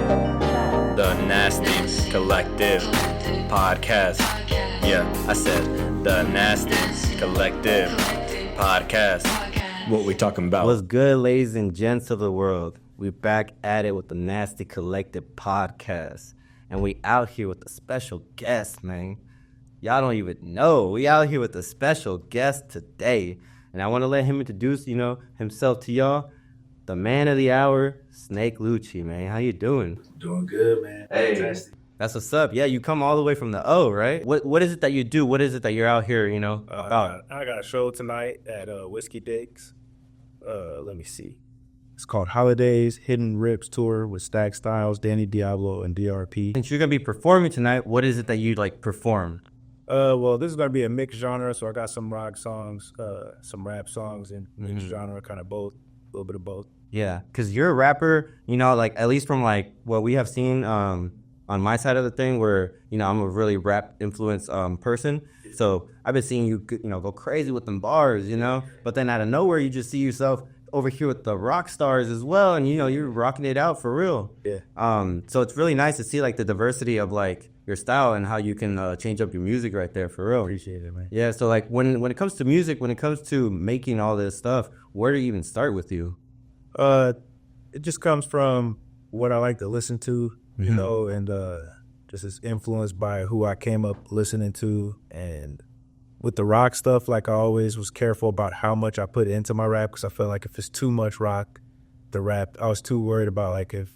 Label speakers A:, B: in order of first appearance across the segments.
A: The Nasty Collective Podcast. Yeah, I said the Nasty Collective Podcast. What we talking about?
B: What's good, ladies and gents of the world? We're back at it with the Nasty Collective Podcast. And we out here with a special guest, man. Y'all don't even know. We out here with a special guest today. And I want to let him introduce, himself to y'all. The man of the hour, Snake Lucci, man. How you doing?
C: Doing good, man.
B: Hey,
C: Fantastic.
B: that's what's up. Yeah, you come all the way from the O, right? What is it that you do? What is it that you're out here, about?
C: I got a show tonight at Whiskey Dicks. Let me see. It's called Holidays Hidden Rips Tour with Stack Styles, Danny Diablo, and DRP.
B: Since you're going to be performing tonight, what is it that you, perform?
C: Well, this is going to be a mixed genre, so I got some rock songs, some rap songs, and mixed genre, kind of both, a little bit of both.
B: Yeah, because you're a rapper, at least from, what we have seen on my side of the thing where, I'm a really rap-influenced person. So I've been seeing you, go crazy with them bars, But then out of nowhere, you just see yourself over here with the rock stars as well, and, you're rocking it out for real.
C: Yeah.
B: So it's really nice to see, the diversity of, your style and how you can change up your music right there for real.
C: Appreciate it, man.
B: Yeah, so, when it comes to music, when it comes to making all this stuff, where do you even start with you?
C: It just comes from what I like to listen to, and just is influenced by who I came up listening to. And with the rock stuff, I always was careful about how much I put into my rap, because I felt like if it's too much rock, the rap, I was too worried about if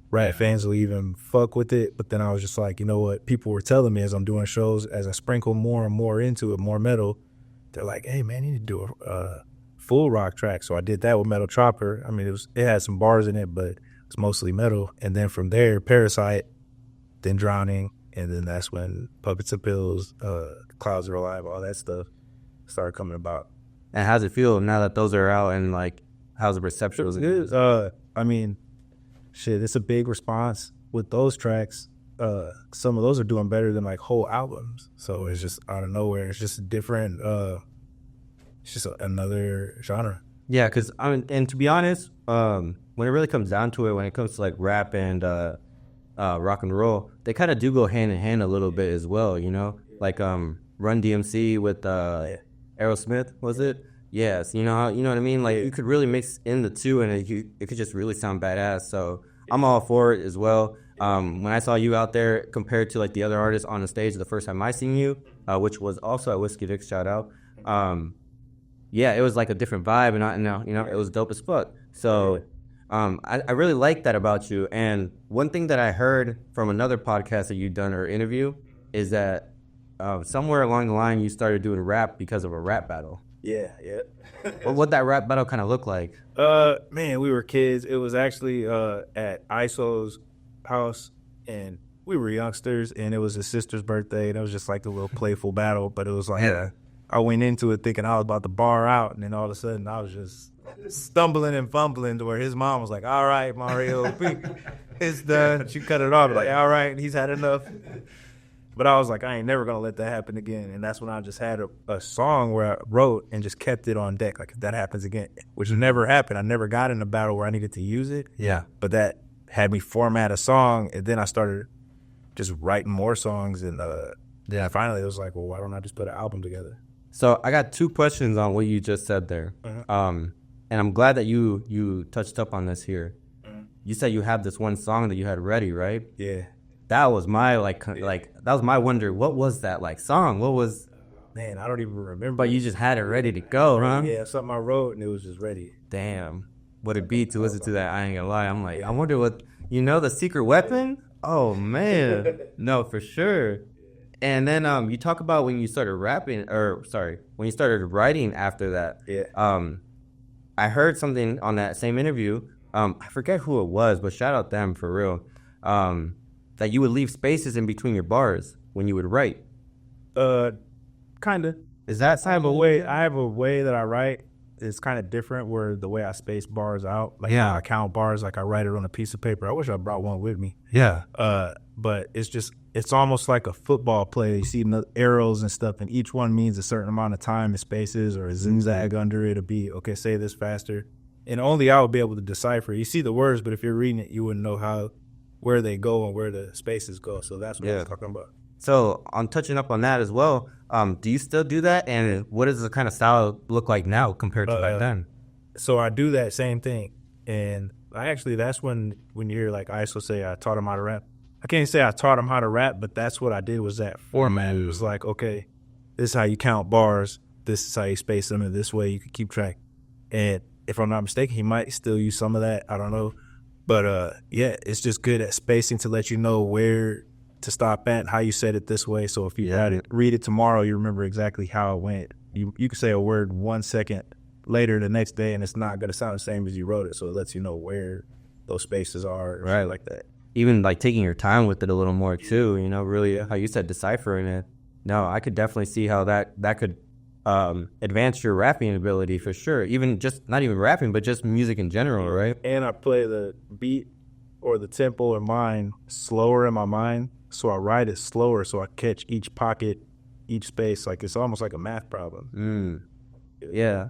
C: rap fans will even fuck with it. But then I was just like, you know what? People were telling me as I'm doing shows, as I sprinkle more and more into it, more metal, they're like, hey, man, you need to do a full rock track. So I did that with Metal Chopper. I mean, it had some bars in it, but it's mostly metal. And then from there, Parasite, then Drowning, and then that's when Puppets and Pills, Clouds Are Alive, all that stuff started coming about.
B: And how's it feel now that those are out, and how's the reception?
C: I mean, shit, it's a big response with those tracks. Some of those are doing better than whole albums. So it's just out of nowhere. It's just a different. It's just another genre.
B: Yeah, because and to be honest, when it really comes down to it, when it comes to rap and rock and roll, they kind of do go hand in hand a little bit as well. Run DMC with Aerosmith, was it? Yes, you know what I mean. You could really mix in the two, and it could just really sound badass. So I'm all for it as well. When I saw you out there compared to the other artists on the stage the first time I seen you, which was also at Whiskey Dicks, shout out. Yeah, it was a different vibe, and it was dope as fuck. So I really like that about you. And one thing that I heard from another podcast that you've done or interview is that somewhere along the line you started doing rap because of a rap battle.
C: Yeah.
B: What'd that rap battle kind of look like?
C: Man, we were kids. It was actually at ISO's house, and we were youngsters, and it was his sister's birthday, and it was just a little playful battle. But it was I went into it thinking I was about to bar out, and then all of a sudden I was just stumbling and fumbling to where his mom was like, all right, Mario, it's done. She cut it off, all right, he's had enough. But I was like, I ain't never going to let that happen again. And that's when I just had a song where I wrote and just kept it on deck. If that happens again, which never happened. I never got in a battle where I needed to use it.
B: Yeah.
C: But that had me format a song, and then I started just writing more songs. And finally it was like, well, why don't I just put an album together?
B: So I got two questions on what you just said there. And I'm glad that you touched up on this here. You said you have this one song that you had ready, right?
C: Yeah.
B: That was my that was my wonder. What was that song? What was?
C: Man, I don't even remember.
B: But you just had it ready to go, huh?
C: Yeah, something I wrote and it was just ready.
B: Damn, what it be to listen to that? I ain't gonna lie. I'm I wonder what the secret weapon. Oh man, no, for sure. And then you talk about when you started rapping, when you started writing after that.
C: Yeah.
B: I heard something on that same interview. I forget who it was, but shout out them for real. That you would leave spaces in between your bars when you would write.
C: Kind of.
B: Is that
C: I have a way that I write. It's kind of different where the way I space bars out. I count bars I write it on a piece of paper. I wish I brought one with me.
B: Yeah.
C: But it's almost like a football play. You see the arrows and stuff, and each one means a certain amount of time and spaces or a zigzag under it. It'll be, okay, say this faster. And only I would be able to decipher. You see the words, but if you're reading it, you wouldn't know how where they go and where the spaces go. So that's what I'm talking about.
B: So on touching up on that as well, do you still do that? And what does the kind of style look like now compared to back then?
C: So I do that same thing. And that's when you hear like ISO say I taught him how to rap. I can't say I taught him how to rap, but that's what I did was that format. It was like, okay, this is how you count bars. This is how you space them, and this way you can keep track. And if I'm not mistaken, he might still use some of that. I don't know. But it's just good at spacing to let you know where to stop at, how you said it this way. So if you read it tomorrow, you remember exactly how it went. You can say a word 1 second later the next day, and it's not going to sound the same as you wrote it. So it lets you know where those spaces are, right, like that.
B: Even like taking your time with it a little more too, really how you said deciphering it. No, I could definitely see how that could advance your rapping ability for sure. Even just not even rapping, but just music in general, right?
C: And I play the beat or the tempo in mind slower in my mind, so I write it slower, so I catch each pocket, each space. Like it's almost like a math problem.
B: Yeah,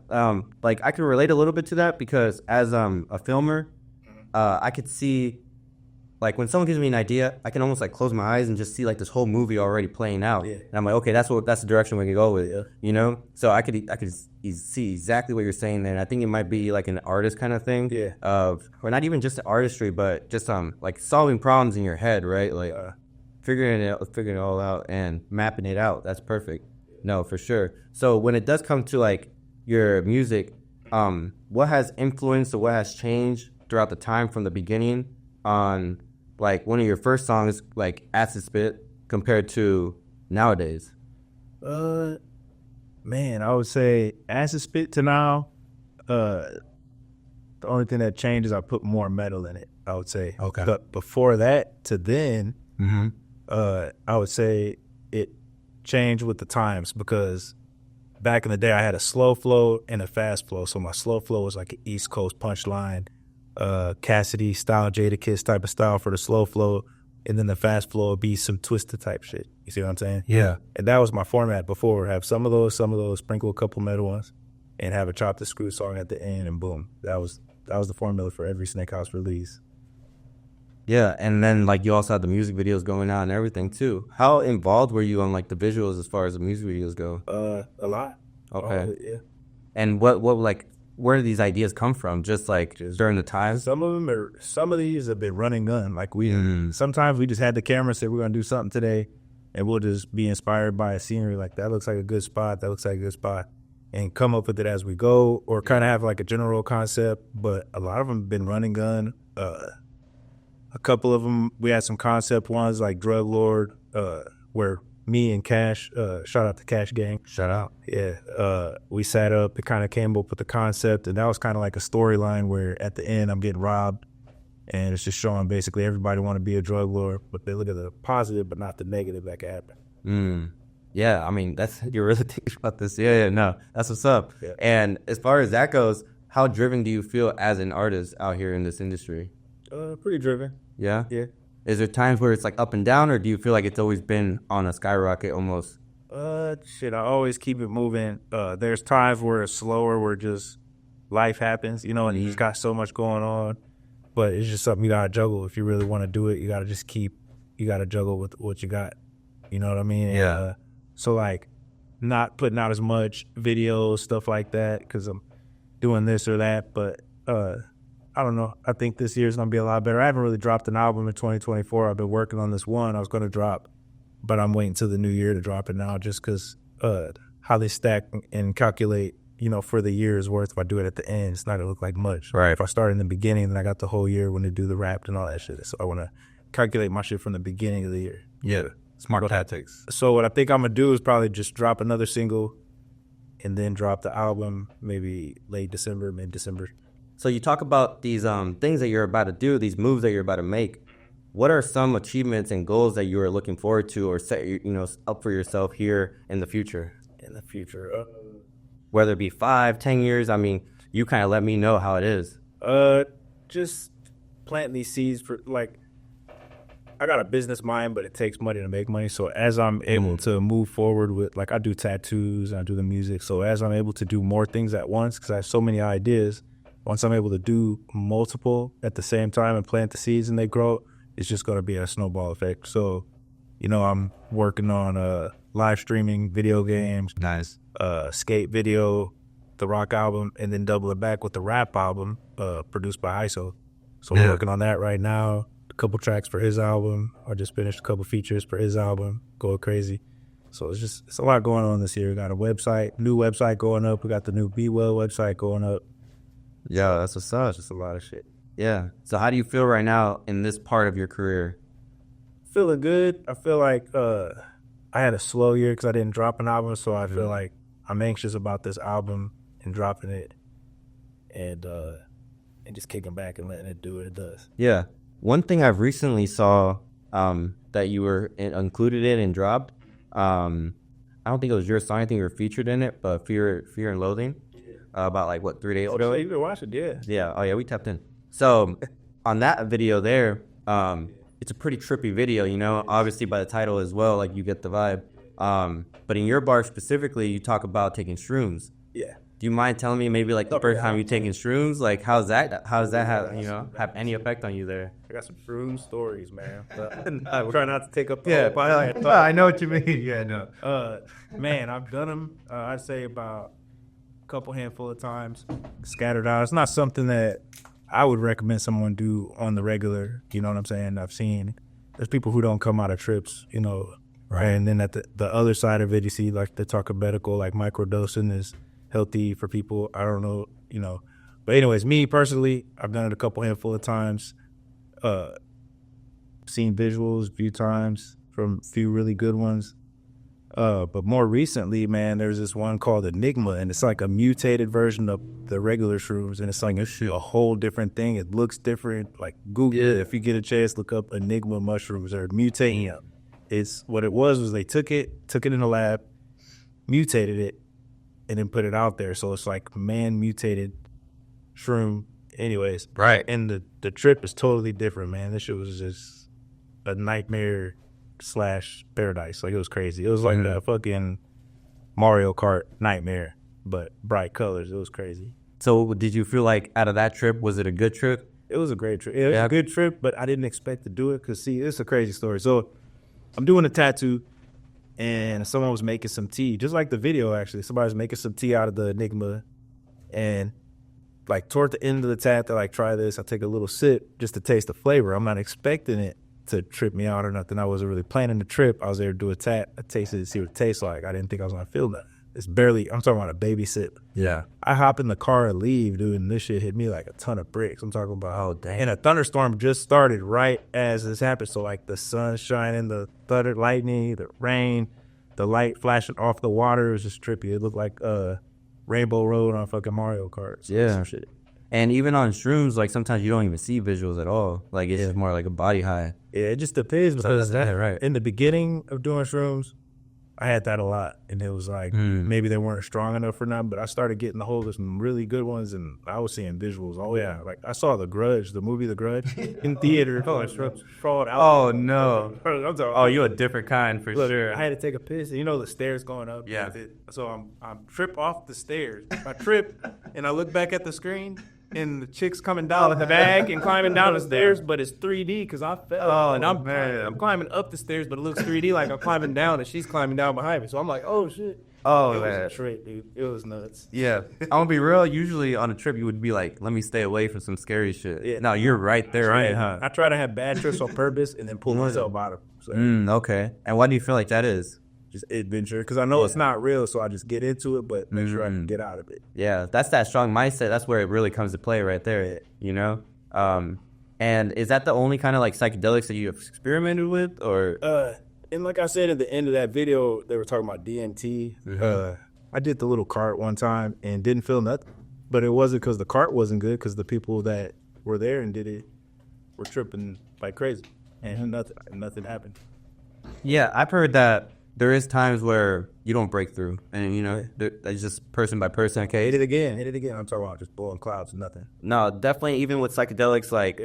B: like I can relate a little bit to that because as a filmer, I could see. Like when someone gives me an idea, I can almost like close my eyes and just see like this whole movie already playing out. Yeah. And I'm like, okay, that's the direction we can go with, So I could see exactly what you're saying there. And I think it might be like an artist kind of thing. Yeah. Or not even just artistry, but just like solving problems in your head, right? Like figuring it all out and mapping it out. That's perfect. No, for sure. So when it does come to like your music, what has influenced or what has changed throughout the time from the beginning on like one of your first songs, like Acid Spit, compared to nowadays?
C: Man, I would say Acid Spit to now, the only thing that changed is I put more metal in it, I would say. Okay. But before that to then, I would say it changed with the times because back in the day I had a slow flow and a fast flow. So my slow flow was like an East Coast punchline, Cassidy style, Jadakiss type of style for the slow flow, and then the fast flow would be some twisted type shit. You see what I'm saying? Yeah. And that was my format before. Have some of those, sprinkle a couple metal ones, and have a chop the screw song at the end, and boom. That was the formula for every Snake House release.
B: Yeah, and then like you also had the music videos going on and everything too. How involved were you on like the visuals as far as the music videos go?
C: A lot.
B: Okay.
C: Yeah.
B: And what like where do these ideas come from? Just during the time?
C: Some of these have been running gun. Like sometimes we just had the camera say we're gonna do something today, and we'll just be inspired by a scenery like that looks like a good spot, and come up with it as we go, or kind of have like a general concept. But a lot of them have been running gun. A couple of them we had some concept ones like Drug Lord, where me and Cash, shout out to Cash Gang.
B: Shout out.
C: Yeah. We sat up, it kind of came up with the concept, and that was kind of like a storyline where at the end I'm getting robbed, and it's just showing basically everybody want to be a drug lord, but they look at the positive but not the negative that can happen.
B: Yeah, I mean, you're really thinking about this. Yeah, no, that's what's up. Yeah. And as far as that goes, how driven do you feel as an artist out here in this industry?
C: Pretty driven.
B: Yeah?
C: Yeah.
B: Is there times where it's like up and down, or do you feel like it's always been on a skyrocket almost?
C: I always keep it moving. There's times where it's slower, where just life happens, and you just got so much going on. But it's just something you gotta juggle. If you really want to do it, you gotta juggle with what you got. You know what I mean?
B: Yeah.
C: So like, not putting out as much videos, stuff like that, because I'm doing this or that. But I don't know. I think this year's going to be a lot better. I haven't really dropped an album in 2024. I've been working on this one I was going to drop, but I'm waiting till the new year to drop it now just because how they stack and calculate, for the year's worth. If I do it at the end, it's not going to look like much.
B: Right.
C: If I start in the beginning, then I got the whole year when they do the rap and all that shit. So I want to calculate my shit from the beginning of the year.
B: Yeah. Smart tactics.
C: So what I think I'm going to do is probably just drop another single and then drop the album maybe late December, mid-December.
B: So you talk about these things that you're about to do, these moves that you're about to make. What are some achievements and goals that you are looking forward to or set up for yourself here in the future? Whether it be 5, 10 years, I mean, you kind of let me know how it is.
C: Just planting these seeds for I got a business mind, but it takes money to make money. So as I'm able to move forward with, I do tattoos and I do the music. So as I'm able to do more things at once, because I have so many ideas, once I'm able to do multiple at the same time and plant the seeds and they grow, it's just going to be a snowball effect. So, you know, I'm working on live streaming video games,
B: Nice.
C: skate video, the rock album, and then double it back with the rap album produced by ISO. So we're working on that right now. A couple tracks for his album. I just finished a couple features for his album. Going crazy. So it's a lot going on this year. We got a website, new website going up. We got the new Be Well website going up.
B: Yeah, that's what's up.
C: Just a lot of shit.
B: Yeah. So how do you feel right now in this part of your career?
C: Feeling good. I feel like I had a slow year because I didn't drop an album. So I feel like I'm anxious about this album and dropping it and just kicking back and letting it do what it does.
B: Yeah. One thing I've recently saw that you were included in and dropped, I don't think it was your song. I think you were featured in it, but Fear and Loathing, about like, what, 3 days ago?
C: You can watch it, yeah.
B: Yeah. Oh, yeah, we tapped in. So on that video there, it's a pretty trippy video, you know, obviously by the title as well, like you get the vibe. But in your bar specifically, you talk about taking shrooms.
C: Yeah.
B: Do you mind telling me maybe like the first time you taking shrooms? Like how's that have any effect on you there?
C: I got some shroom stories, man. I'm trying not to take up the whole
B: I know what you mean. Yeah, no.
C: Man, I've done them, I'd say about a couple handful of times, scattered out. It's not something that I would recommend someone do on the regular, you know what I'm saying? I've seen there's people who don't come out of trips, you know, right? And then at the other side of it, you see like they talk of medical, like microdosing is healthy for people. I don't know, you know. But anyways, me personally, I've done it a couple handful of times. Seen visuals a few times from a few really good ones. But more recently, man, there's this one called Enigma, and it's like a mutated version of the regular shrooms, and it's like a whole different thing. It looks different. Like Google it. If you get a chance, look up Enigma mushrooms or mutating. It's what it was they took it in the lab, mutated it, and then put it out there. So it's like man-mutated shroom. Anyways.
B: Right.
C: And the trip is totally different, man. This shit was just a nightmare / paradise. Like, it was crazy. It was like a fucking Mario Kart nightmare, but bright colors. It was crazy.
B: So did you feel like out of that trip, was it a good trip?
C: It was a great trip. It was a good trip, but I didn't expect to do it because, see, it's a crazy story. So I'm doing a tattoo, and someone was making some tea, just like the video, actually. Somebody was making some tea out of the Enigma, and like toward the end of the tat, they're like, try this. I take a little sip just to taste the flavor. I'm not expecting it to trip me out or nothing. I wasn't really planning the trip. I was there to do a tat. I tasted it to see what it tastes like. I didn't think I was going to feel that. It's barely, I'm talking about a baby sip.
B: Yeah.
C: I hop in the car and leave, dude, and this shit hit me like a ton of bricks. I'm talking about,
B: oh, damn.
C: And a thunderstorm just started right as this happened. So, like, the sun shining, the thunder, lightning, the rain, the light flashing off the water. It was just trippy. It looked like Rainbow Road on fucking Mario Kart. So
B: yeah. Shit. And even on shrooms, like, sometimes you don't even see visuals at all. Like, it's just more like a body high.
C: Yeah, it just depends.
B: So is that right?
C: In the beginning of doing shrooms, I had that a lot, and it was like maybe they weren't strong enough or not. But I started getting a hold of some really good ones, and I was seeing visuals. Oh yeah, like I saw The Grudge, the movie The Grudge, in theater.
B: Oh no! Oh, you're a different kind for sure.
C: I had to take a piss, and you know the stairs going up.
B: Yeah.
C: So I'm trip off the stairs. I trip, and I look back at the screen. And the chick's coming down with the bag and climbing down the stairs, but it's 3D because I fell. Oh, and I'm climbing up the stairs, but it looks 3D like I'm climbing down and she's climbing down behind me. So I'm like, oh, shit.
B: Oh,
C: it
B: man.
C: was a trip, dude. It was nuts.
B: Yeah. I'm going to be real. Usually on a trip, you would be like, let me stay away from some scary shit.
C: Yeah.
B: No, you're right there, right? Huh?
C: I try to have bad trips on purpose and then pull myself out of them. So.
B: Okay. And why do you feel like that is?
C: Just adventure, because I know it's not real, so I just get into it, but make sure I can get out of it.
B: Yeah, that's that strong mindset. That's where it really comes to play right there, you know? And is that the only kind of like psychedelics that you have experimented with, or?
C: And like I said at the end of that video, they were talking about DMT. I did the little cart one time and didn't feel nothing, but it wasn't because the cart wasn't good, because the people that were there and did it were tripping like crazy, and nothing happened.
B: Yeah, I've heard that there is times where you don't break through, and you know, that's just person by person. Okay,
C: hit it again. I'm talking about just blowing clouds, nothing.
B: No, definitely. Even with psychedelics, like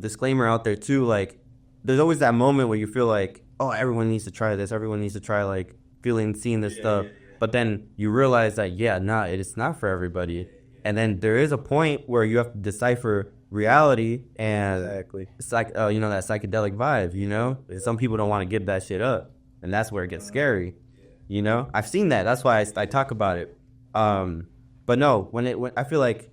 B: disclaimer out there too. Like, there's always that moment where you feel like, oh, everyone needs to try this. Everyone needs to try like seeing this stuff. But then you realize that it's not for everybody. And then there is a point where you have to decipher reality and
C: Exactly.
B: it's like you know, that psychedelic vibe, you know. Some people don't want to give that shit up, and that's where it gets scary, you know. I've seen that. That's why I talk about it. But no, when I feel like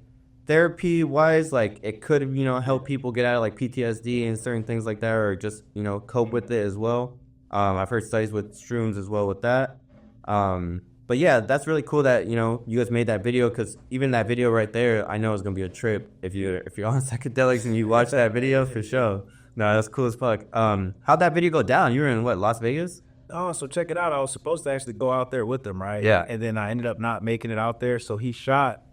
B: therapy wise, like it could, you know, help people get out of like PTSD and certain things like that, or just, you know, cope with it as well. I've heard studies with shrooms as well with that. But yeah, that's really cool that, you know, you guys made that video, because even that video right there, I know it's gonna be a trip if you're on psychedelics and you watch that video for sure. No, that's cool as fuck. How'd that video go down? You were in what, Las Vegas?
C: Oh, so check it out. I was supposed to actually go out there with him, right?
B: Yeah.
C: And then I ended up not making it out there. So he shot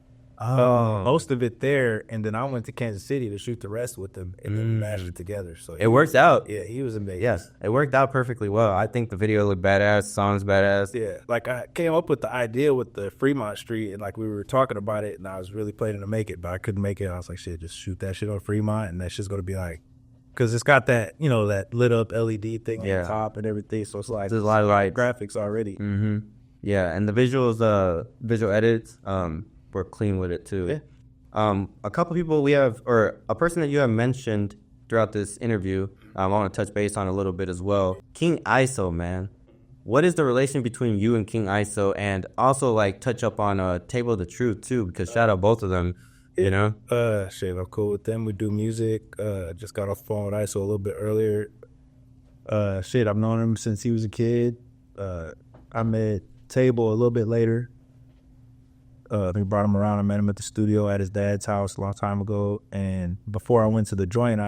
B: Oh,
C: most of it there, and then I went to Kansas City to shoot the rest with him, and then we mashed it together. So
B: it worked out.
C: Yeah, he was amazing.
B: Yes, it worked out perfectly well. I think the video looked badass, songs badass.
C: Yeah, like I came up with the idea with the Fremont Street, and like we were talking about it, and I was really planning to make it, but I couldn't make it. I was like, shit, just shoot that shit on Fremont, and that shit's gonna be like, because it's got that, you know, that lit up LED thing on the top and everything, so it's like
B: There's a lot of lights.
C: graphics already.
B: Yeah, and the visuals, visual edits, were clean with it too.
C: Yeah.
B: A couple people we have, or a person that you have mentioned throughout this interview, I want to touch base on a little bit as well. King ISO, man. What is the relation between you and King ISO? And also, like, touch up on Table of the Truth too, because shout out both of them, you know?
C: Shit, I'm cool with them. We do music. Just got off the phone with ISO a little bit earlier. Shit, I've known him since he was a kid. I met Table a little bit later. We brought him around. I met him at the studio at his dad's house a long time ago. And before I went to the joint,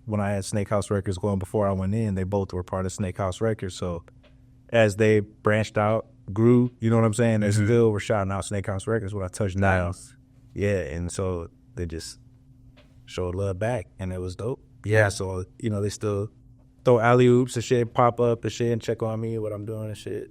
C: when I had Snake House Records going before I went in, they both were part of Snake House Records. So as they branched out, grew, you know what I'm saying? They still were shouting out Snake House Records when I touched down. Yeah, and so they just showed love back, and it was dope. Yeah, so, you know, they still throw alley-oops and shit, pop up and shit, and check on me, what I'm doing and shit.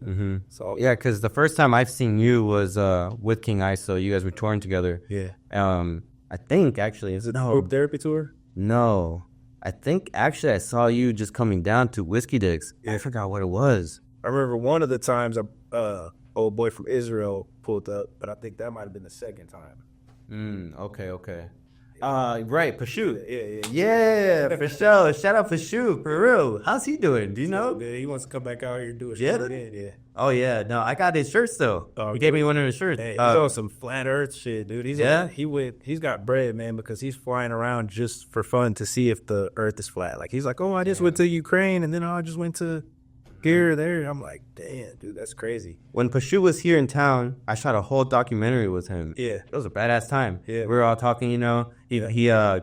C: So
B: Yeah, because the first time I've seen you was with King ISO. You guys were touring together.
C: yeah.
B: I think, actually, is it
C: Group therapy tour?
B: No. I think, actually, I saw you just coming down to Whiskey Dicks. I forgot what it was.
C: I remember one of the times old boy from Israel pulled up, but I think that might have been the second time.
B: Okay. Right, Pashoot.
C: Yeah.
B: Yeah, for sure. Shout out Pashoot, for real. How's he doing? Do you know?
C: Yeah, he wants to come back out here and do a
B: Yeah?
C: show again. Yeah.
B: Oh, yeah. No, I got his shirt still.
C: Oh,
B: He gave me one of his shirts.
C: Hey, he's on some flat earth shit, dude. He's got bread, man, because he's flying around just for fun to see if the earth is flat. Like, he's like, oh, I just went to Ukraine, and then I just went to here or there. I'm like, damn, dude, that's crazy.
B: When Pashoot was here in town, I shot a whole documentary with him.
C: Yeah.
B: It was a badass time.
C: Yeah.
B: We were all talking, you know. He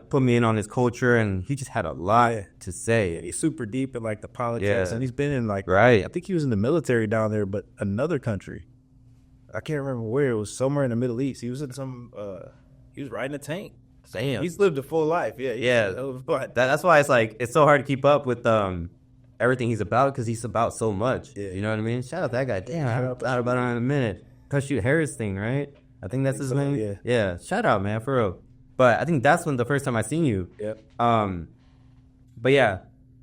B: put me in on his culture, and he just had a lot to say.
C: He's super deep in, like, the politics,
B: Yeah.
C: and he's been in, like,
B: Right.
C: I think he was in the military down there, but another country. I can't remember where. It was somewhere in the Middle East. He was in he was riding a tank.
B: Damn.
C: He's lived a full life. Yeah.
B: Yeah. That's why it's so hard to keep up with everything he's about, because he's about so much.
C: Yeah.
B: You know what I mean? Shout out that guy. Damn, I haven't thought about it in a minute. Pashoot Harris thing, right? I think that's his name. Yeah. Shout out, man, for real. But I think that's the first time I seen you.
C: Yep.
B: But yeah,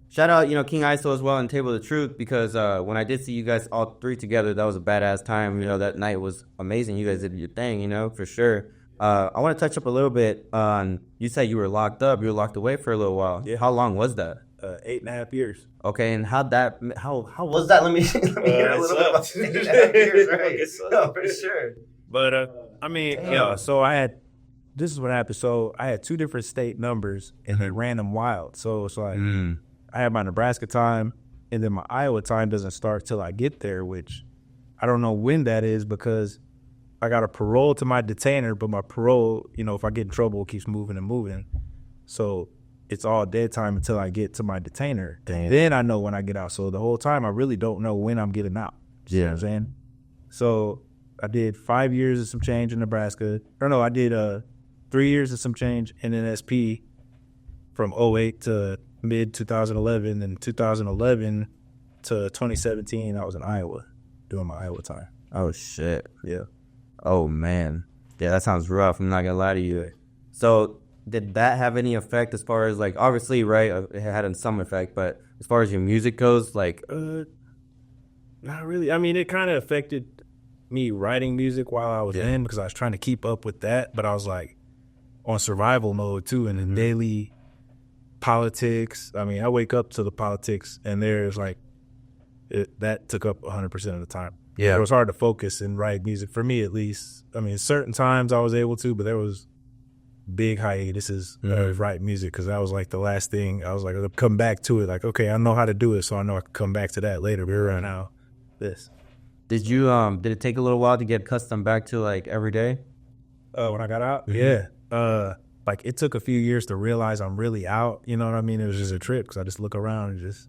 B: shout out, you know, King ISO as well and Table of the Truth, because when I did see you guys all three together, that was a badass time. You know, that night was amazing. You guys did your thing, you know, for sure. I want to touch up a little bit on, you said you were locked up. You were locked away for a little while.
C: Yeah.
B: How long was that?
C: 8.5 years.
B: Okay, and how was that? Let me hear a little bit about 8.5 years, right? No, for sure.
C: But I mean, so this is what happened. So I had two different state numbers, and they ran them wild. So it's like I had my Nebraska time, and then my Iowa time doesn't start till I get there, which I don't know when that is, because I got a parole to my detainer, but my parole, you know, if I get in trouble, it keeps moving and moving. So it's all dead time until I get to my detainer.
B: Damn.
C: Then I know when I get out. So the whole time, I really don't know when I'm getting out. You know what I'm saying? So I did 5 years of some change in Nebraska. Or no, I did 3 years of some change in NSP from 08 to mid 2011. And 2011 to 2017, I was in Iowa doing my Iowa time.
B: Oh, shit.
C: Yeah.
B: Oh, man. Yeah, that sounds rough. I'm not going to lie to you. So did that have any effect as far as, like, obviously, right, it had some effect, but as far as your music goes, like...
C: Not really. I mean, it kind of affected me writing music while I was in, because I was trying to keep up with that, but I was like, on survival mode too, and the daily politics. I mean, I wake up to the politics, and there's like that took up 100% of the time.
B: Yeah.
C: It was hard to focus and write music for me, at least. I mean, certain times I was able to, but there was big hiatuses write music, because that was like the last thing. I was like, I'll come back to it. Like, okay, I know how to do it, so I know I can come back to that later. We're right now. This.
B: Did you did it take a little while to get accustomed back to like every day?
C: When I got out, yeah. Like it took a few years to realize I'm really out. You know what I mean? It was just a trip, because I just look around and just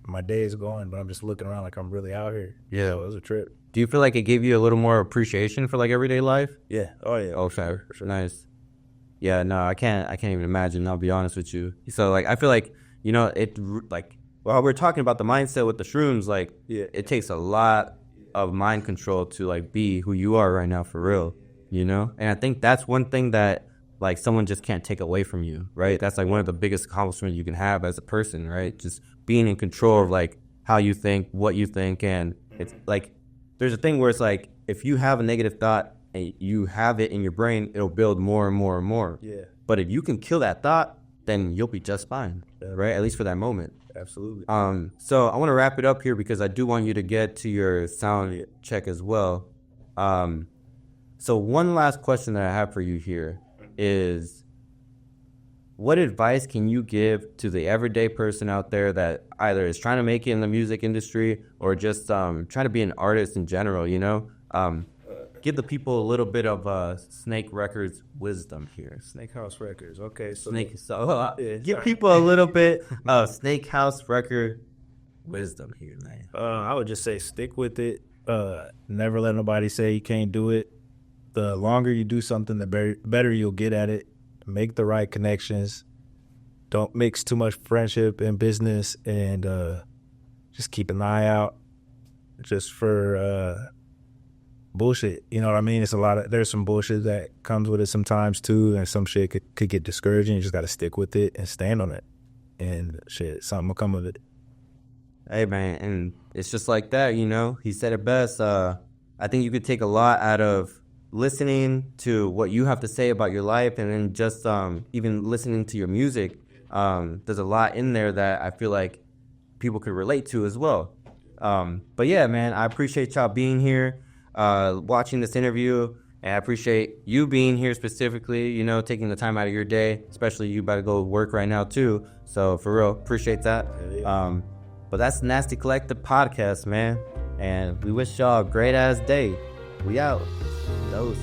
C: my day is going, but I'm just looking around like I'm really out here.
B: Yeah,
C: so it was a trip.
B: Do you feel like it gave you a little more appreciation for like everyday life?
C: Yeah. Oh yeah.
B: Oh, sure. Nice. Yeah. No, I can't even imagine. I'll be honest with you. So like, I feel like, you know, it like while we're talking about the mindset with the shrooms, like it takes a lot of mind control to like be who you are right now for real, you know? And I think that's one thing that like someone just can't take away from you, right? That's like one of the biggest accomplishments you can have as a person, right? Just being in control of like how you think, what you think. And it's like, there's a thing where it's like, if you have a negative thought and you have it in your brain, it'll build more and more and more.
C: Yeah.
B: But if you can kill that thought, then you'll be just fine, right? At least for that moment.
C: Absolutely.
B: So I want to wrap it up here, because I do want you to get to your sound check as well. So one last question that I have for you here is, what advice can you give to the everyday person out there that either is trying to make it in the music industry or just trying to be an artist in general, you know? Give the people a little bit of Snake Records wisdom here.
C: Snake House Records. Okay. So
B: give people a little bit of Snake House Record wisdom here, man.
C: I would just say stick with it. Never let nobody say you can't do it. The longer you do something, the better you'll get at it. Make the right connections. Don't mix too much friendship and business, and just keep an eye out just for bullshit. You know what I mean? There's some bullshit that comes with it sometimes too, and some shit could get discouraging. You just got to stick with it and stand on it, and shit, something will come of it.
B: Hey, man, and it's just like that, you know? He said it best. I think you could take a lot out of listening to what you have to say about your life, and then just even listening to your music. There's a lot in there that I feel like people could relate to as well. But yeah, man, I appreciate y'all being here, watching this interview, and I appreciate you being here specifically, you know, taking the time out of your day, especially you about to go work right now too. So for real, appreciate that. But that's the Nasty Collective podcast, man, and we wish y'all a great ass day. We out. Those.